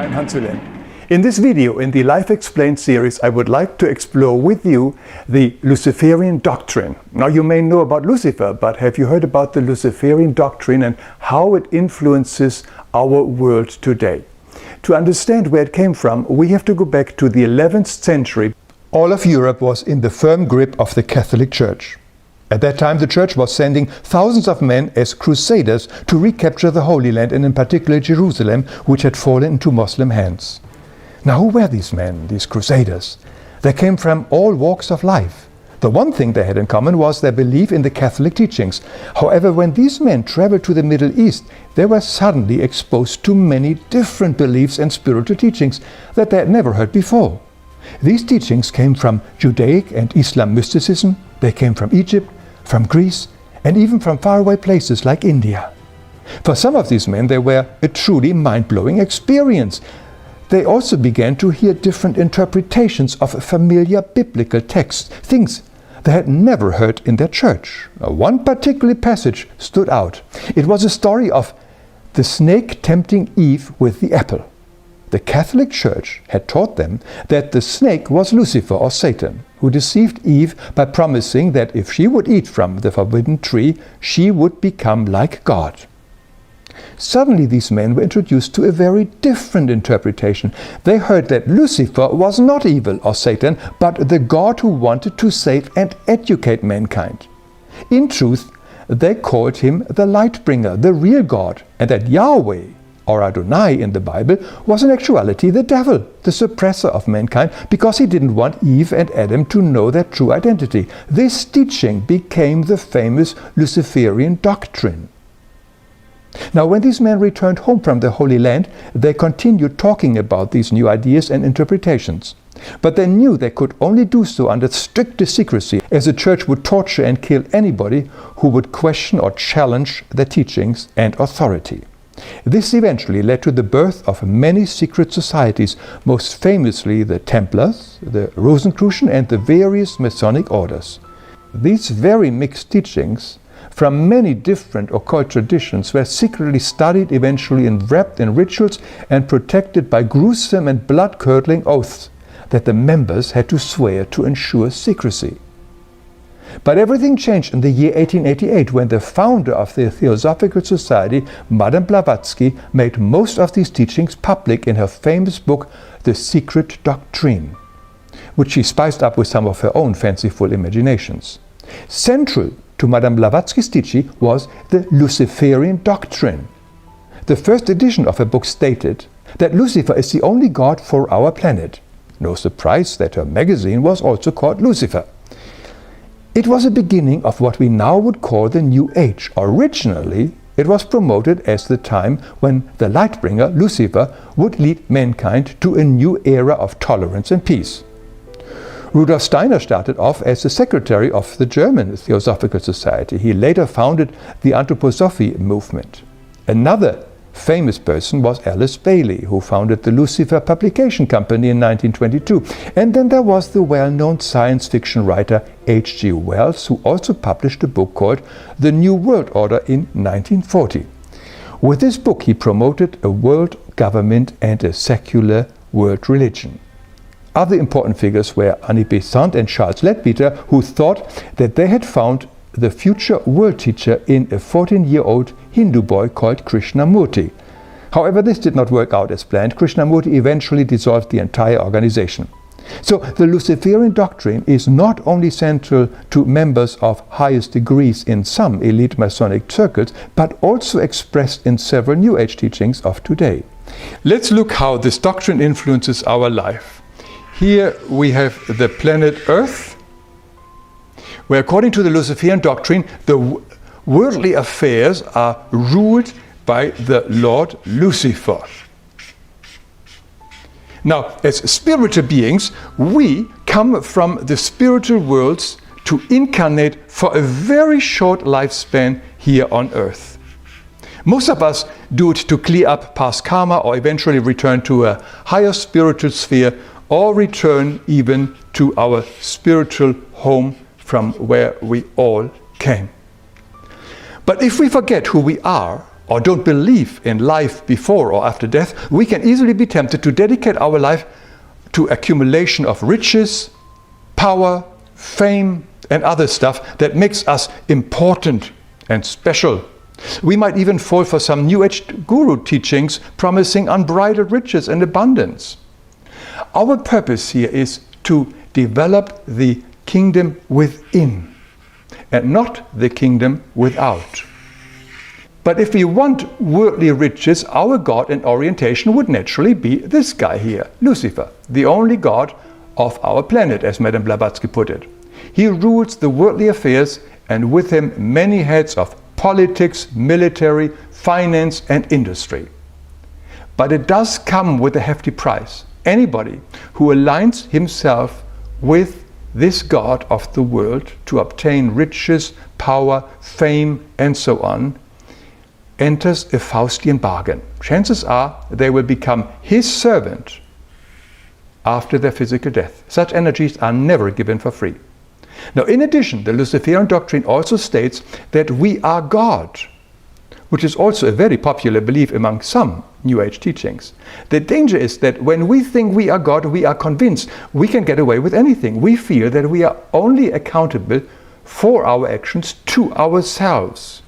I'm Hans Wilhelm. In this video, in the Life Explained series, I would like to explore with you the Luciferian doctrine. Now, you may know about Lucifer, but have you heard about the Luciferian doctrine and how it influences our world today? To understand where it came from, we have to go back to the 11th century. All of Europe was in the firm grip of the Catholic Church. At that time, the Church was sending thousands of men as crusaders to recapture the Holy Land, and in particular Jerusalem, which had fallen into Muslim hands. Now, who were these men, these crusaders? They came from all walks of life. The one thing they had in common was their belief in the Catholic teachings. However, when these men traveled to the Middle East, they were suddenly exposed to many different beliefs and spiritual teachings that they had never heard before. These teachings came from Judaic and Islam mysticism. They came from Egypt, from Greece, and even from faraway places like India. For some of these men, they were a truly mind-blowing experience. They also began to hear different interpretations of familiar biblical texts, things they had never heard in their church. One particular passage stood out. It was a story of the snake tempting Eve with the apple. The Catholic Church had taught them that the snake was Lucifer or Satan, who deceived Eve by promising that if she would eat from the forbidden tree, she would become like God. Suddenly these men were introduced to a very different interpretation. They heard that Lucifer was not evil or Satan, but the God who wanted to save and educate mankind. In truth, they called him the Lightbringer, the real God, and that Yahweh, or Adonai in the Bible, was in actuality the devil, the suppressor of mankind, because he didn't want Eve and Adam to know their true identity. This teaching became the famous Luciferian doctrine. Now, when these men returned home from the Holy Land, they continued talking about these new ideas and interpretations. But they knew they could only do so under strictest secrecy, as the Church would torture and kill anybody who would question or challenge their teachings and authority. This eventually led to the birth of many secret societies, most famously the Templars, the Rosicrucian, and the various Masonic orders. These very mixed teachings from many different occult traditions were secretly studied, eventually wrapped in rituals, and protected by gruesome and blood-curdling oaths that the members had to swear to ensure secrecy. But everything changed in the year 1888, when the founder of the Theosophical Society, Madame Blavatsky, made most of these teachings public in her famous book, The Secret Doctrine, which she spiced up with some of her own fanciful imaginations. Central to Madame Blavatsky's teaching was the Luciferian doctrine. The first edition of her book stated that Lucifer is the only God for our planet. No surprise that her magazine was also called Lucifer. It was a beginning of what we now would call the New Age. Originally, it was promoted as the time when the Lightbringer, Lucifer, would lead mankind to a new era of tolerance and peace. Rudolf Steiner started off as the secretary of the German Theosophical Society. He later founded the Anthroposophy movement. Another famous person was Alice Bailey, who founded the Lucifer Publication Company in 1922. And then there was the well-known science fiction writer H.G. Wells, who also published a book called The New World Order in 1940. With this book, he promoted a world government and a secular world religion. Other important figures were Annie Besant and Charles Leadbeater, who thought that they had found the future world teacher in a 14-year-old Hindu boy called Krishnamurti. However, this did not work out as planned. Krishnamurti eventually dissolved the entire organization. So the Luciferian doctrine is not only central to members of highest degrees in some elite Masonic circles, but also expressed in several New Age teachings of today. Let's look how this doctrine influences our life. Here we have the planet Earth, where according to the Luciferian doctrine, the worldly affairs are ruled by the Lord Lucifer. Now, as spiritual beings, we come from the spiritual worlds to incarnate for a very short lifespan here on Earth. Most of us do it to clear up past karma or eventually return to a higher spiritual sphere, or return even to our spiritual home from where we all came. But if we forget who we are, or don't believe in life before or after death, we can easily be tempted to dedicate our life to accumulation of riches, power, fame, and other stuff that makes us important and special. We might even fall for some New Age guru teachings promising unbridled riches and abundance. Our purpose here is to develop the kingdom within and not the kingdom without. But if we want worldly riches, our god and orientation would naturally be this guy here, Lucifer, the only god of our planet, as Madame Blavatsky put it. He rules the worldly affairs, and with him many heads of politics, military, finance and industry. But it does come with a hefty price. Anybody who aligns himself with this god of the world to obtain riches, power, fame and so on enters a Faustian bargain. Chances are they will become his servant after their physical death. Such energies are never given for free. Now, in addition, the Luciferian doctrine also states that we are God, which is also a very popular belief among some New Age teachings. The danger is that when we think we are God, we are convinced we can get away with anything. We feel that we are only accountable for our actions to ourselves.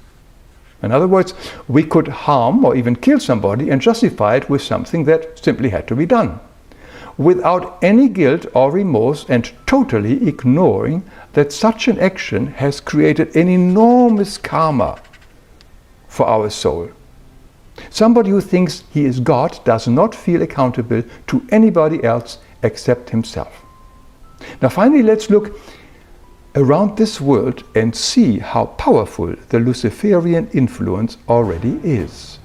In other words, we could harm or even kill somebody and justify it with something that simply had to be done, without any guilt or remorse, and totally ignoring that such an action has created an enormous karma for our soul. Somebody who thinks he is God does not feel accountable to anybody else except himself. Now finally, let's look around this world and see how powerful the Luciferian influence already is.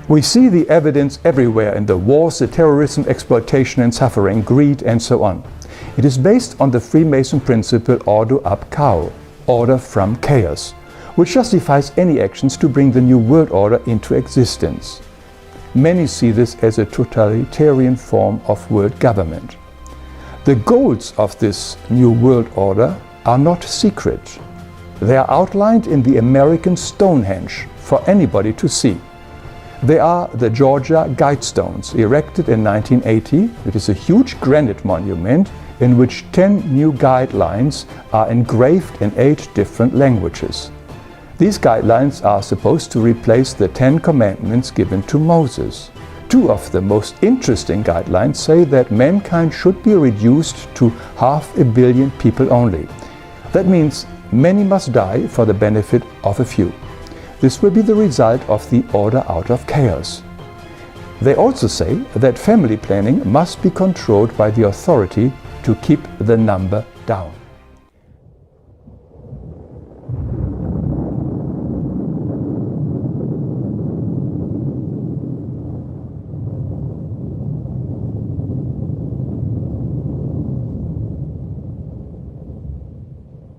We see the evidence everywhere in the wars, the terrorism, exploitation and suffering, greed and so on. It is based on the Freemason principle ordo ab chaos, order from chaos, which justifies any actions to bring the new world order into existence. Many see this as a totalitarian form of world government. The goals of this new world order are not secret. They are outlined in the American Stonehenge for anybody to see. They are the Georgia Guidestones, erected in 1980. It is a huge granite monument in which 10 new guidelines are engraved in 8 different languages. These guidelines are supposed to replace the 10 commandments given to Moses. 2 of the most interesting guidelines say that mankind should be reduced to 500 million people only. That means many must die for the benefit of a few. This will be the result of the order out of chaos. They also say that family planning must be controlled by the authority to keep the number down.